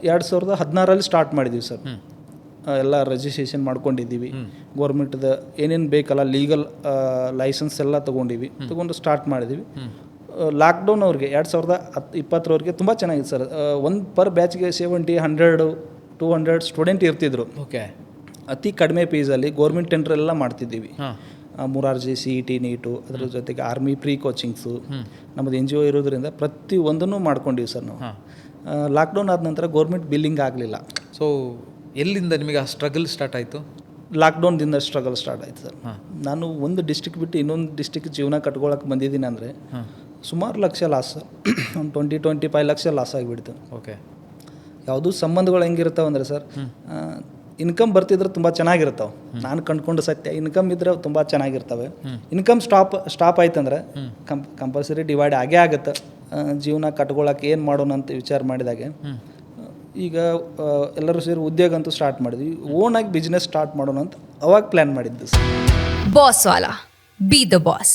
2016 start ಮಾಡಿದ್ದೀವಿ sir. ಎಲ್ಲ registration ಮಾಡ್ಕೊಂಡಿದ್ದೀವಿ. ಗೌರ್ಮೆಂಟ್ದ ಏನೇನು ಬೇಕಲ್ಲ ಲೀಗಲ್ ಲೈಸೆನ್ಸ್ ಎಲ್ಲ ತೊಗೊಂಡು ಸ್ಟಾರ್ಟ್ ಮಾಡಿದ್ದೀವಿ. ಲಾಕ್ಡೌನ್ ಅವ್ರಿಗೆ 2020 ತುಂಬ ಚೆನ್ನಾಗಿದೆ ಸರ್. ಒಂದು ಪರ್ ಬ್ಯಾಚ್ಗೆ 70, 100, 200 ಸ್ಟೂಡೆಂಟ್ ಇರ್ತಿದ್ರು. ಓಕೆ. ಅತಿ ಕಡಿಮೆ ಫೀಸಲ್ಲಿ ಗೌರ್ಮೆಂಟ್ ಟೆಂಡರ್ ಎಲ್ಲ ಮಾಡ್ತಿದ್ದೀವಿ. ಮುರಾರ್ಜಿ, CET, ನೀಟು, ಅದ್ರ ಜೊತೆಗೆ ಆರ್ಮಿ ಪ್ರೀ ಕೋಚಿಂಗ್ಸು, ನಮ್ಮದು NGO ಇರೋದ್ರಿಂದ ಪ್ರತಿಯೊಂದನ್ನು ಮಾಡ್ಕೊಂಡಿವಿ ಸರ್ ನಾವು. ಲಾಕ್ಡೌನ್ ಆದ ನಂತರ ಗೌರ್ಮೆಂಟ್ ಬಿಲ್ಲಿಂಗ್ ಆಗಲಿಲ್ಲ. ಸೊ ಎಲ್ಲಿಂದ ನಿಮಗೆ ಆ ಸ್ಟ್ರಗಲ್ ಸ್ಟಾರ್ಟ್ ಆಯಿತು? ಲಾಕ್ಡೌನ್ದಿಂದ ಸ್ಟ್ರಗಲ್ ಸ್ಟಾರ್ಟ್ ಆಯ್ತು ಸರ್. ನಾನು ಒಂದು ಡಿಸ್ಟಿಕ್ ಬಿಟ್ಟು ಇನ್ನೊಂದು ಡಿಸ್ಟಿಕ್ ಜೀವನ ಕಟ್ಕೊಳಕ್ಕೆ ಬಂದಿದ್ದೀನಿ ಅಂದರೆ ಸುಮಾರು ಲಕ್ಷ ಲಾಸ್ ಸರ್. ಒಂದು 20-25 ಲಕ್ಷ ಲಾಸ್ ಆಗಿಬಿಡ್ತು. ಓಕೆ. ಯಾವುದೂ ಸಂಬಂಧಗಳು ಹೆಂಗಿರ್ತಾವೆ ಅಂದರೆ ಸರ್, ಇನ್ಕಮ್ ಬರ್ತಿದ್ರೆ ತುಂಬ ಚೆನ್ನಾಗಿರ್ತಾವೆ. ನಾನು ಕಂಡ್ಕೊಂಡು ಸತ್ಯ, ಇನ್ಕಮ್ ಇದ್ರೆ ತುಂಬ ಚೆನ್ನಾಗಿರ್ತವೆ. ಇನ್ಕಮ್ ಸ್ಟಾಪ್ ಆಯ್ತಂದ್ರೆ ಕಂಪಲ್ಸರಿ ಡಿವೈಡ್ ಆಗೇ ಆಗುತ್ತೆ. ಜೀವನ ಕಟ್ಕೊಳಕ್ಕೆ ಏನು ಮಾಡೋಣ ಅಂತ ವಿಚಾರ ಮಾಡಿದಾಗೆ ಈಗ ಎಲ್ಲರೂ ಸೇರಿ ಉದ್ಯೋಗ ಅಂತೂ ಸ್ಟಾರ್ಟ್ ಮಾಡಿದ್ವಿ. ಓನಾಗಿ ಬಿಸ್ನೆಸ್ ಸ್ಟಾರ್ಟ್ ಮಾಡೋಣ ಅಂತ ಅವಾಗ ಪ್ಲ್ಯಾನ್ ಮಾಡಿದ್ದು sir. Boss Vala, B the boss.